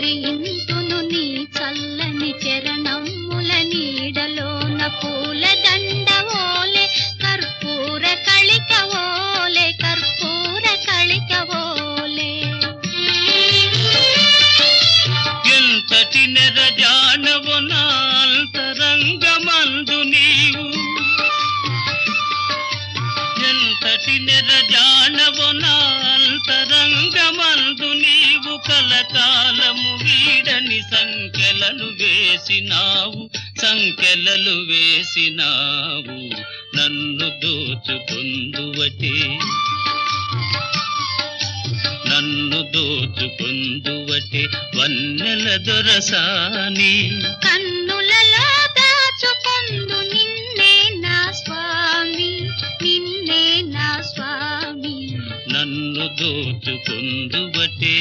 తరింతును నీ చల్లని చరణముల నీడలోన పూల దండవోలే కర్పూర కళికవోలే కర్పూర కళికవోలే. ఎంతటి నెరజానవో నా అంతరంగమందు నీవు, ఎంతటి నెరజానవో నా అంతరంగమందు నీవు, కలకాలము వీడని సంఖ్యలను వేసినావు, సంఖ్యలలు వేసినావు. నన్ను దోచుకొందువటే, నన్ను దోచుకొందువటే వన్నెల దొరసాని. కన్నులలో దాచుకొందు నిన్నే నా స్వామి, నిన్నే నా స్వామి. నన్ను దోచుకొందువటే.